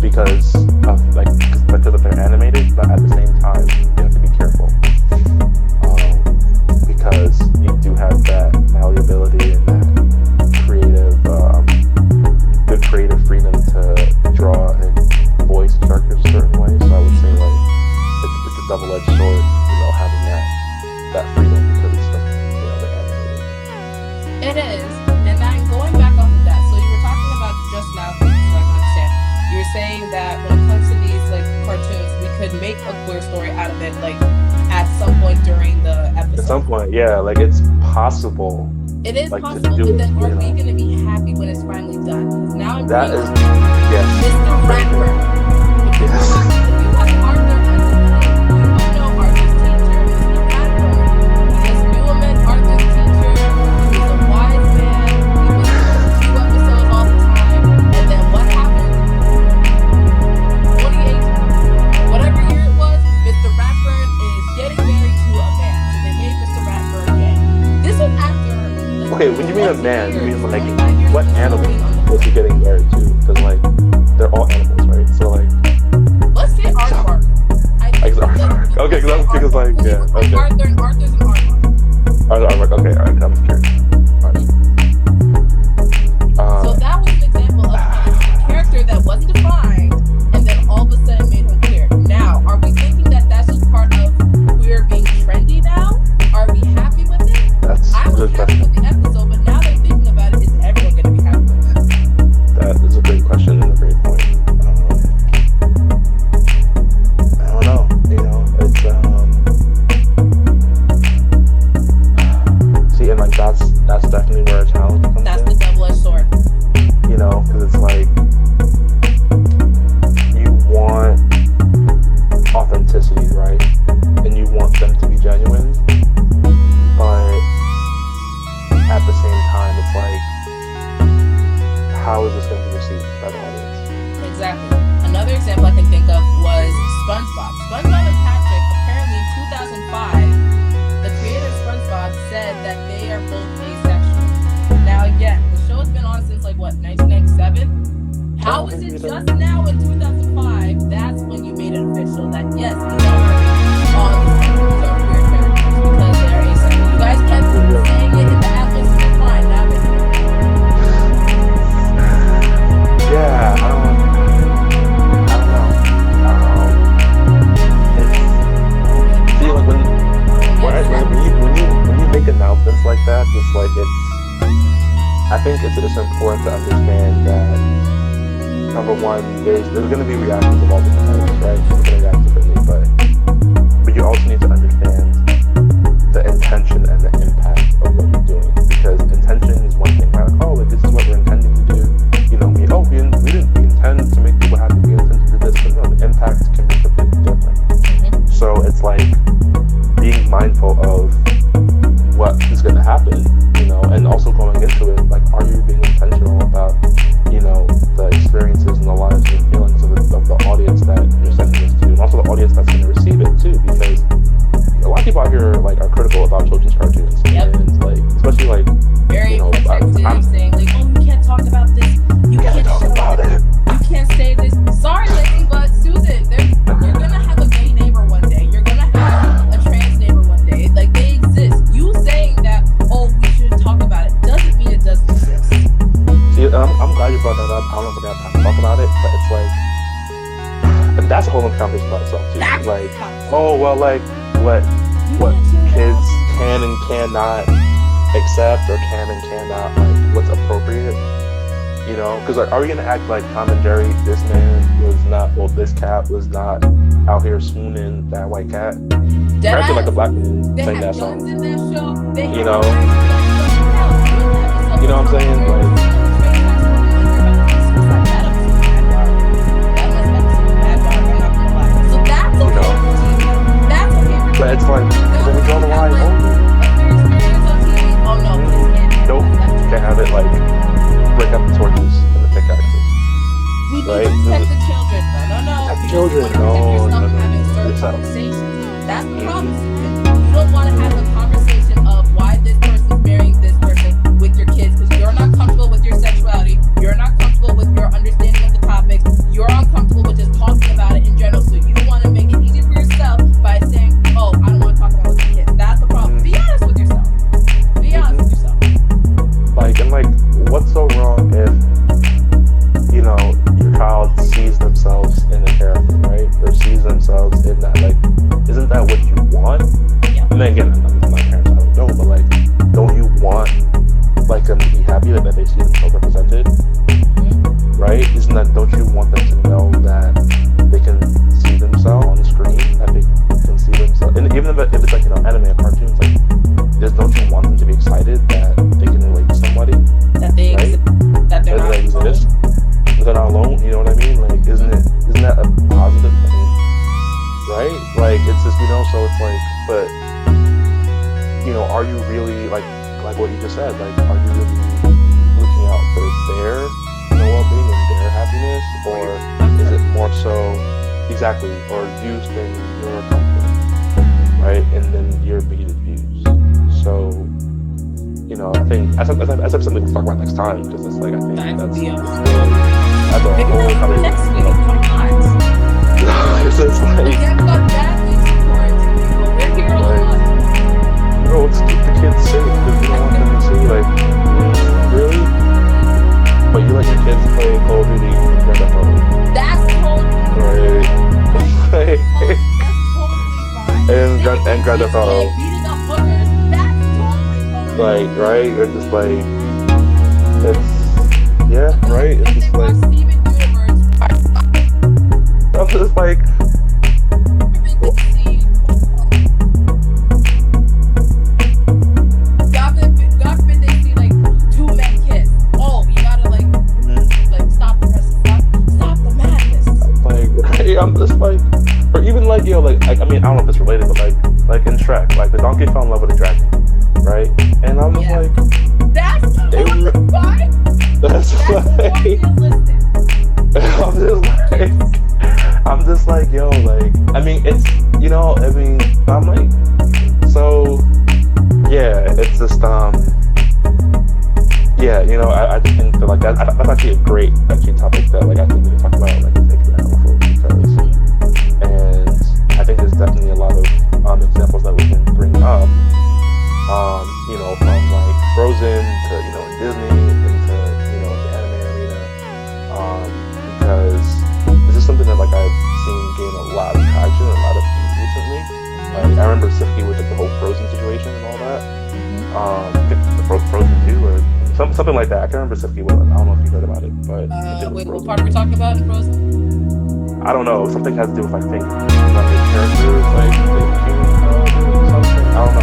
because they're animated, but at the same time you have to be careful, because you do have that malleability and that creative freedom to draw and voice characters a certain way. So I would say like it's a double-edged sword, having that freedom, because it's stuff they're animated. It is, and then going back off of that, so you were talking about just now, so I can understand. You were saying that when it comes to these like cartoons, we could make a queer story out of it, like at some point during the episode. At some point, yeah, like it's possible. It is possible, but then are we going to be happy when it's finally done? Because now I'm that is, yes. Mr. Rapper. If you have Arthur as a name, you would know Arthur's teacher, Mr. Rapper. We just knew him as Arthur's teacher. He was a wise man. He was in 2 episodes all the time. And then what happened? 2018, whatever year it was, Mr. Rapper is getting married to a man. So they made Mr. Rapper gay. This was after. Okay, when you mean a man, you mean like what animal was he getting married to? Because like they're all animals, right? So like, let's say aardvark. Okay, because like yeah, okay. Arthur's an aardvark. Aardvark. Okay, all right. I'm curious. So that was an example of a character that wasn't defined, and then all of a sudden made him queer. Now, are we thinking that that's just part of queer being trendy now? Are we happy with it? I was happy with the episode, but now they're thinking about it. Is everyone going to be happy with it? That is a great question and a great point. I don't know. It's see, and like that's definitely where a challenge comes in. That's the double-edged sword. Because it's like you want authenticity, right? And you want them to be genuine, but at the same time, it's like, how is this going to be received by the audience? Exactly. Another example I can think of was SpongeBob. SpongeBob and Patrick, apparently in 2005, the creator of SpongeBob said that they are both asexual. Now again, the show has been on since like what, 1997? How is it just now in 2005? That's when you made it official that yes, these are queer characters because they are asexual. You guys kept saying it in the Atlas, you're fine. Now it's yeah, I don't know. When you make announcements like that, it's like I think it's important to understand that number one, there's going to be reactions of all different types, right? People can react differently, but you also need to understand the intention and the impact of what you're doing, because intention is one thing, right? Like, oh, like, this is what we're intending to do. We intend I'm glad you brought that up. I don't know if we're gonna have time to talk about it, but it's like, and that's a whole other conversation by itself too. Like, oh well, like what kids can and cannot accept or can and cannot, like what's appropriate. You know, because like, are we gonna act like Tom and Jerry? This man was not, well, this cat was not out here swooning that white cat. Acting like a black man saying that song. You know, you know what I'm saying? Like, but it's like, when we draw the line, nope, can't have it like break up the torches and the pickaxes. We need to protect the children. No. Protect the children. No. That's the problem. You don't want to have a conversation of why this person's marrying this person with your kids because you're not comfortable with your sexuality. You're not comfortable with your understanding of the topics. You're uncomfortable with just talking about it in general. So you want to make it easy for yourself by saying, "Oh, I don't want to talk about it with your kids." That's the problem. Be honest with yourself. Be honest with yourself. Like, and like, what's so wrong if, you know, your child sees themselves in a character, right? Or sees themselves in that, like, isn't that what you want? Yeah. I mean, again, I'm my parents, I don't know, but like, don't you want, like, them to be happy that they see themselves represented? Mm-hmm. Right? Don't you want them to know that they can see themselves on the screen, that they can see themselves, and even if it's like, you know, anime or cartoons, like, don't you want them to be excited that they can relate to somebody? That they right? that they're that not they exist. That they're not alone. You know what I mean? Like, isn't that a positive thing? Right? Like, it's just, you know. So it's like, but you know, are you really like what you just said? Like, are you really looking out for their, you know, well-being and their happiness, or is it more so exactly, or you staying in your comfort, right? And then your bigoted views. So, you know, I think that's something we'll talk about next time, because it's like, I think that's a whole other next week. Come on. It's just like, We're here alone. no, let's keep the kids safe because we don't want them to see, like, really? But you let your kids play Call of Duty and Grand Theft Auto. That's totally right. fine. and Grand Theft Auto. Beating up hookers. That's totally fine. Like, right? It's just like, it's, yeah, right? It's just like, I'm just like, God forbid they see like two men kiss. Oh, you gotta like stop the press, stop the madness. Like, right? I'm just like, or even like, yo, like I mean, I don't know if it's related, but like in Shrek, like the donkey fell in love with a dragon, right? And I'm just like, that's totally fine. That's like, I'm just like, yo, like, I mean, it's, you know, I mean, I'm like, so, yeah, it's just, yeah, you know, I just think that, like, that's actually a great, topic that, like, I think we can talk about, like, in taking that over, because, and I think there's definitely a lot of, examples that we can bring up, you know, from, like, Frozen to, you know, Disney, into, you know, the anime arena, because this is something that, like, I've seen gain a lot of traction, a lot of heat recently. Like, I remember specifically with like, the whole Frozen situation and all that. Frozen 2 or something like that. I can't remember specifically what. I don't know if you heard about it, but wait, what part are we talking about in Frozen? I don't know. Something has to do with, I think, the characters, like something. I don't know.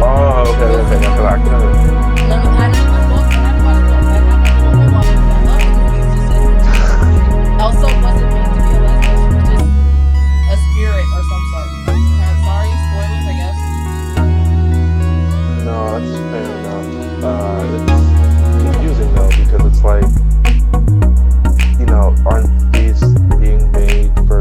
Oh, okay. I Elsa wasn't meant to be a lesbian. She was just a spirit or some sort. I'm sorry, spoilers, I guess. No, that's fair enough. It's confusing though, because it's like, you know, aren't these being made for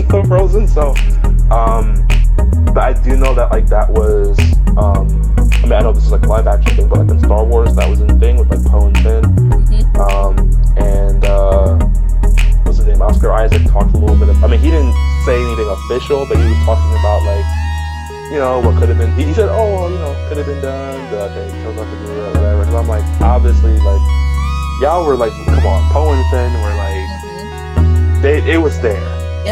Frozen. So, but I do know that like that was, I mean, I know this is like a live action thing, but like in Star Wars, that was a thing with like Poe and Finn. And what's his name? Oscar Isaac talked a little bit. I mean, he didn't say anything official, but he was talking about like, you know, what could have been. He said, "Oh, well, you know, could have been done." But okay, he chose not to do it, whatever. And I'm like, obviously, like, y'all were like, come on, Poe and Finn were like, it was there,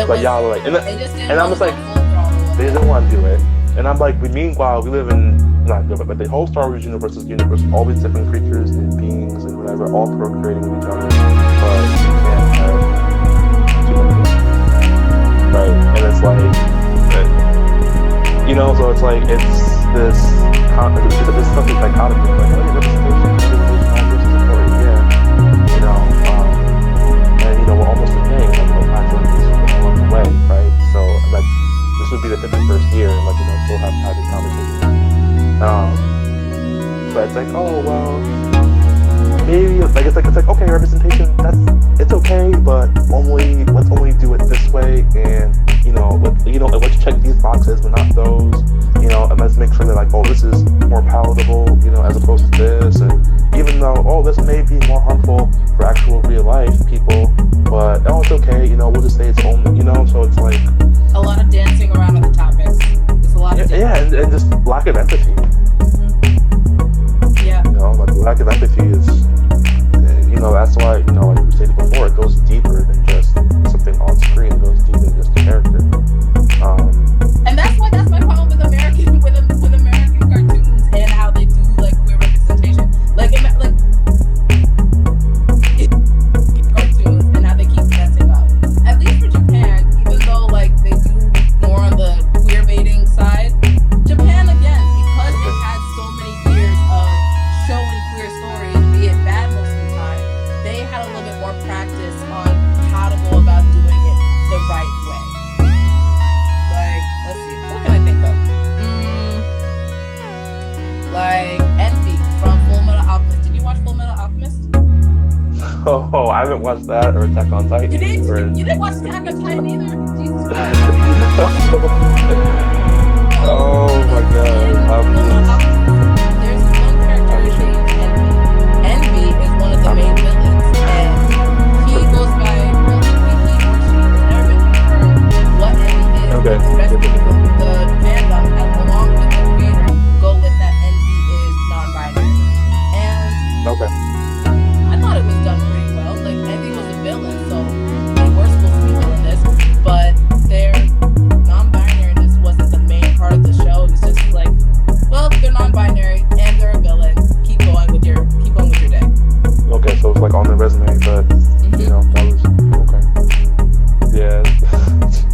but y'all were like, and I'm just like, they didn't want to do it. And I'm like, meanwhile, we live in not good, but the whole Star Wars universe is all these different creatures and beings and whatever, all procreating with each other. But you can't have too many things, right? And it's like, you know, so it's like it's this something dichotomy, like, oh, yeah, representation, all this is important, yeah, you know, and you know, we're almost a thing, and like, times like this along the way, right? So like, this would be the 51st year, and like, you know, still have had this conversation. But it's like, oh well, maybe like it's like okay, representation, it's okay, but let's only do it this way, and let's check these boxes, but not those, you know, and let's make sure that like, oh, this is more palatable, you know, as opposed to this, and even though, oh, this may be more harmful for actual real life people, but oh, it's okay, you know, we'll just say it's only, you know, so it's like a lot of dancing around on the topics. It's a lot of dancing. and just lack of empathy. Yeah. You know, like lack of empathy is, you know, that's why, you know, like we stated before, it goes deeper than just something on screen. It goes deeper than just a character. And that's my problem with American cartoons and how they do like queer representation. Like cartoons and how they keep messing up. At least for Japan, even though like they do more on the queer baiting side, Japan again, because it had so many years of showing queer stories, be it bad most of the time, they had a little bit more practice on how to go about doing it the right way. Like, let's see, what can I think of? Like Envy from Fullmetal Alchemist. Did you watch Fullmetal Alchemist? Oh, I haven't watched that, or Attack on Titan. You didn't watch Attack on Titan either? Jesus Christ. Oh my god. There's one character named Envy. Envy is one of the main villains, and he goes by, well, he or she has never been confirmed what Envy is. Okay. The rest of the fandom, along with the creator, go with that Envy is non-binary. And Okay. I thought it was done pretty well. Like, Envy was a villain, so they were supposed to be villainous, but their non-binariness wasn't the main part of the show. It was just like, well, they're non-binary and they're a villain. Keep going with your day. Okay, so it's like on the resume, but you know, that was okay. Yeah,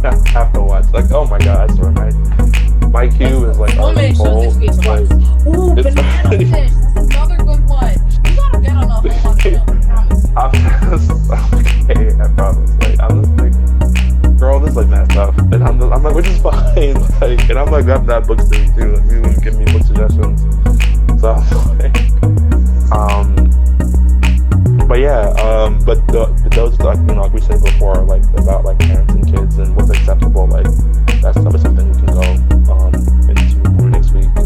I have to watch. Like, oh my god, I swear, my queue is like already full. Like, ooh, Banana Fish. That's another good one. You gotta get on a whole bunch of them, I promise. I'm just okay. I promise. Like, I'm just like, girl, this is like mad stuff, and I'm like, which is fine. Like, and I'm like, grabbing that book to me too. Like, you give me book suggestions. So I'm like, but yeah, but those like, you know, like we said before, like about like parents and kids and what's acceptable, like that's probably something we can go into more next week. I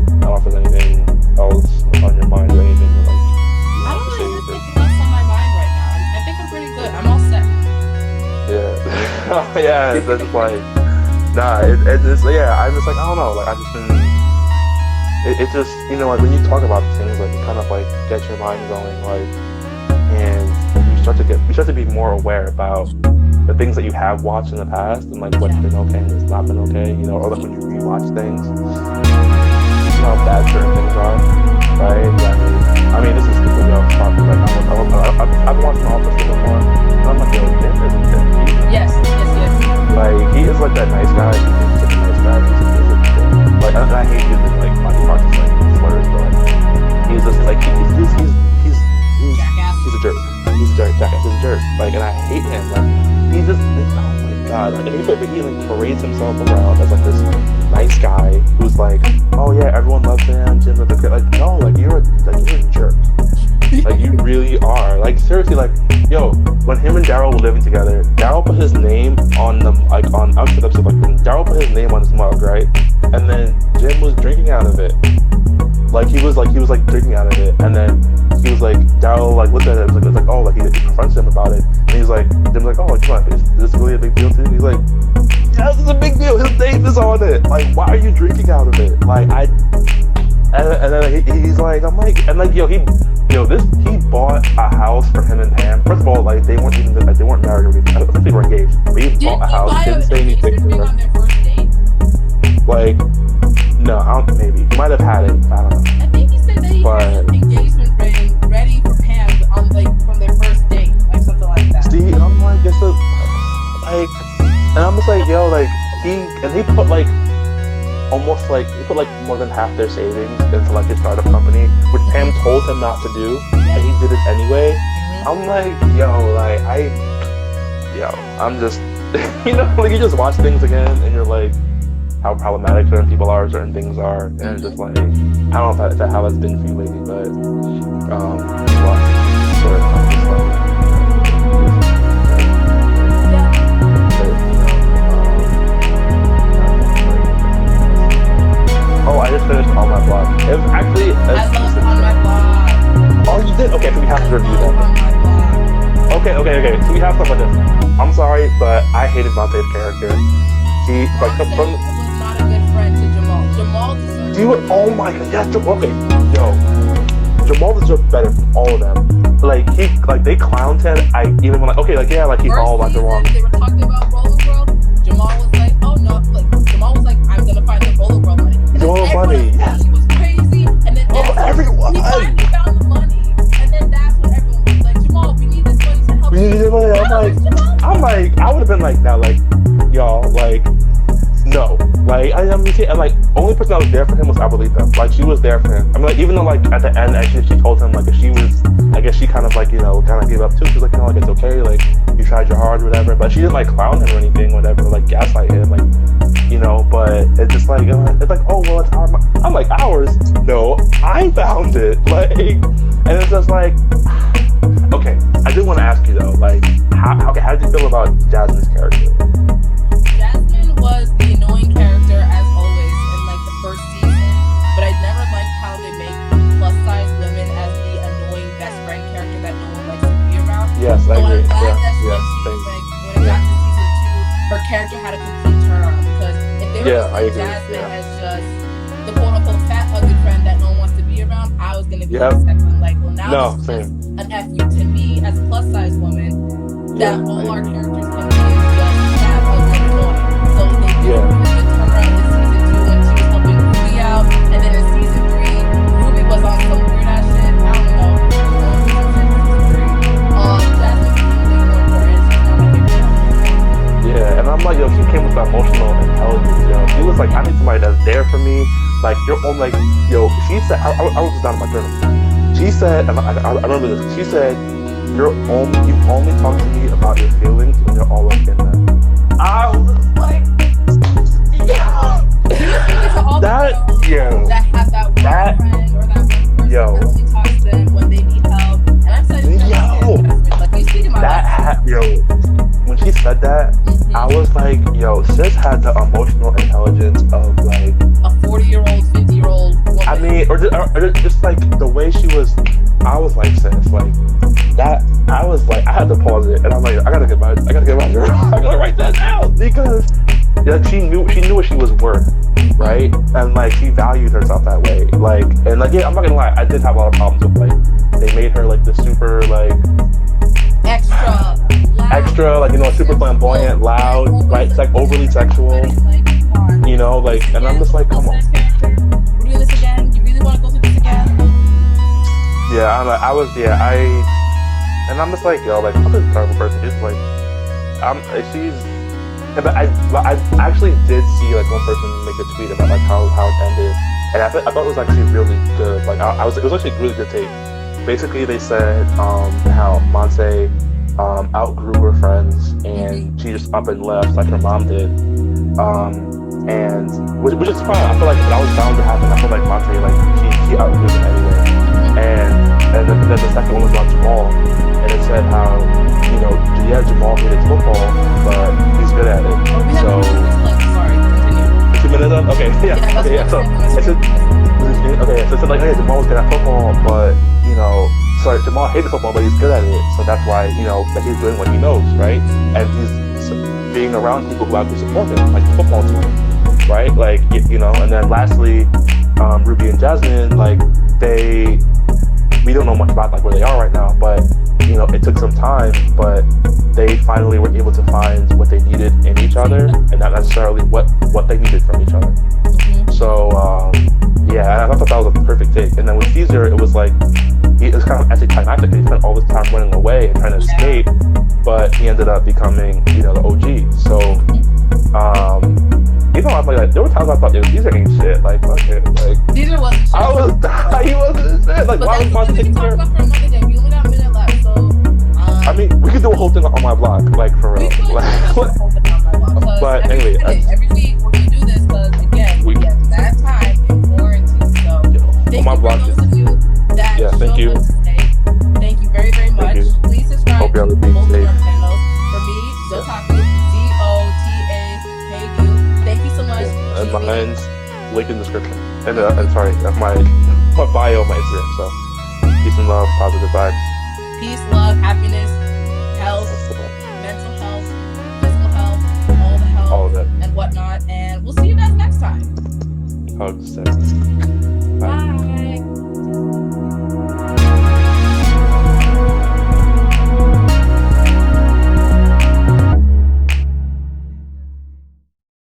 don't know if there's anything else on your mind or anything like you I want don't to say. really have anything else on my mind right now. I think I'm pretty good. I'm all set. Yeah, yeah, it's just like, nah, it's yeah. I'm just like, I don't know, like I just been. It just, you know, like when you talk about things, like it kind of like gets your mind going, like, and you start to be more aware about the things that you have watched in the past and like what's been okay and what's not been okay, you know, or like when you rewatch things, you know how bad certain things are, right? I mean, this is completely off topic. Like, I've been watching Office before, and I'm like, yo, Jim isn't Jim. Yes. Like, he is like that nice guy. He's such a nice guy. He's a Jim. Like, I hate using like body parts as like slurs, but like, he's just like he's a jerk. He's a jerk. Jackass. He's a jerk. Like, and I hate him. Like, he just, oh my god. Like, he like parades himself around as like this nice guy who's like, oh yeah, everyone loves him. Jim's like, no, like you're a jerk. Like, you really are. Like, seriously, like, yo, when him and Daryl were living together, Daryl put his name on them, like, I'm sure that's like, when Daryl put his name on his mug, right? And then Jim was drinking out of it. Like, he was like drinking out of it, and then he was like, Daryl like looked at it, it was like, oh, like he confronts him about it, and he's like, Jim's like, oh, come on, is this really a big deal to you? He's like, yeah, this is a big deal. His name is on it. Like, why are you drinking out of it? Like, and then he's like, I'm like, and like, he bought a house for him and Pam. First of all, like, they weren't even like, they weren't married or anything. I think they were engaged, but he bought a house, didn't say anything to her. On their first date? Like, no, I don't, maybe he might have had it. I don't know. I think he said that he had an engagement ring ready for Pam on like from their first date, like something like that. See, and I'm like, it's a, like, and I'm just like, yo, like, he put like almost like he put like more than half their savings into like his startup company, which Pam told him not to do, and he did it anyway. I'm like, I'm just, like, you just watch things again, and you're like, how problematic certain people are, certain things are, and it's just like, I don't know if that how that's been for you lately, but I just finished On My Block. It was actually I love On My Block. Oh, you did? Okay, so we have to review that. On My Block. Okay. So we have something like this. I'm sorry, but I hated Monte's character. He like Monte from was not a good friend to Jamal. Jamal deserved. Oh my god, yes, Jamal. Okay, Jamal deserved better from all of them. Like, they clowned him. I even went like, okay, like, yeah, like, he followed like the wrong. They were talking about Roller World. Jamal was like, oh no, like Jamal was like, I'm gonna find the Roller World money. Yes. He was crazy, and then everyone. He finally found the money, and then that's when everyone was like, Jamal, we need this money to help. We need this money. I'm like, I would have been like, now, like, y'all, like, no, like, and like, only person that was there for him was Abuelita. Like, she was there for him. I mean, like, even though, like, at the end, actually, she told him, like, if she was, I guess she kind of, like, kind of gave up too. She was like, like, it's okay, like, you tried your hard, whatever. But she didn't, like, clown him or anything, whatever, like, gaslight him, like, but it's just like, it's like, oh, well, it's our I'm like, ours? No, I found it. Like, and it's just like, okay, I do want to ask you, though, like, how did you feel about Jasmine's character? Jasmine was the annoying character as always in like the first season, but I never liked how they make plus size women as the annoying best friend character that no one likes to be around. Yes, I agree. I'm glad that when it got to season 2, her character had a complete turnaround, because if they were to see Jasmine as just the quote unquote fat ugly friend that no one wants to be around, I was gonna be upset. I'm like, well, now this is just an FU to me as a plus size woman, that all our characters can be is just fat ugly and annoying. So they did a really good turnaround in season 2 when she was helping Ruby out, and then in season 3, Ruby was on some weird ass shit. I don't know. Jasmine became way more important. She's not my favorite. Yeah, and I'm like, she came with emotional intelligence, She was like, I need somebody that's there for me. Like, you're on, like, she said, I wrote this down in my journal. She said, and I remember this, she said, you only talk to me about your feelings when you're all up in them. I was like, yeah. That have that one friend or that one person that only talks to them when they need help. And I'm saying, like, you speak about that. When she said that, I was like, sis had the emotional intelligence of like a 40-year-old, 50-year-old woman. I mean, or just like the way she was. I was like, sis, like that. I was like, I had to pause it, and I'm like, I gotta get my journal. I gotta write that down, because she knew what she was worth, right? And like, she valued herself that way. Like, and like, yeah, I'm not gonna lie, I did have a lot of problems with like they made her like the super like extra, like, super flamboyant, loud, right? It's like overly sexual, like, and I'm just like, come on. We're doing this again? You really want to go through this again? Yeah, and I'm just like, like, I'm just a terrible person. It's like, but I actually did see like one person make a tweet about like how it ended, and I thought it was actually really good. Like, it was actually a really good take. Basically, they said how Monse outgrew her friends, and she just up and left like her mom did, and which is fine. I feel like that was bound to happen. I feel like Monte, like, she outgrew them anyway, and and then the second one was about Jamal, and it said how, you know, yeah, Jamal hated football, but he's good at it. Oh, we have So, sorry, continue. 2 minutes up? Okay, yeah, okay, yeah. So it said, okay, so it said like, hey, Jamal was good at football, but you know, sorry, Jamal hated football, but he's good at it, so that's why, you know, that he's doing what he knows, right? And he's being around people who actually support him, like the football team, right? Like, you know, and then lastly, Ruby and Jasmine, like we don't know much about like where they are right now, but you know, it took some time, but they finally were able to find what they needed in each other, and not necessarily what they needed from each other. So yeah, I thought that was a perfect take. And then with Caesar, it was like it was kind of anticlimactic. He spent all this time running away and trying to escape, but he ended up becoming, you know, the OG. So you know, I'm like there were times I thought, yo, Caesar ain't shit. Like, fuck it. Like, Caesar wasn't shit. He wasn't shit. Like, why was Monty taking care? We can talk about for another day. We only got a minute left, so. I mean, we could do a whole thing on my blog, like for real. We could do a whole thing on my blog. But every week we're gonna do this because again, we have that time in quarantine. So thank you for those of you that thank you. Up today. Thank you very, very much. Please subscribe to both of our channels. For me, Otaku, Zotaku. Thank you so much. And mine's link in the description. And sorry, my bio on my Instagram. So peace and love, positive vibes. Peace, love, happiness, health, mental health, physical health, all the health, all of it, and whatnot. And we'll see you guys next time. Hugs. Bye.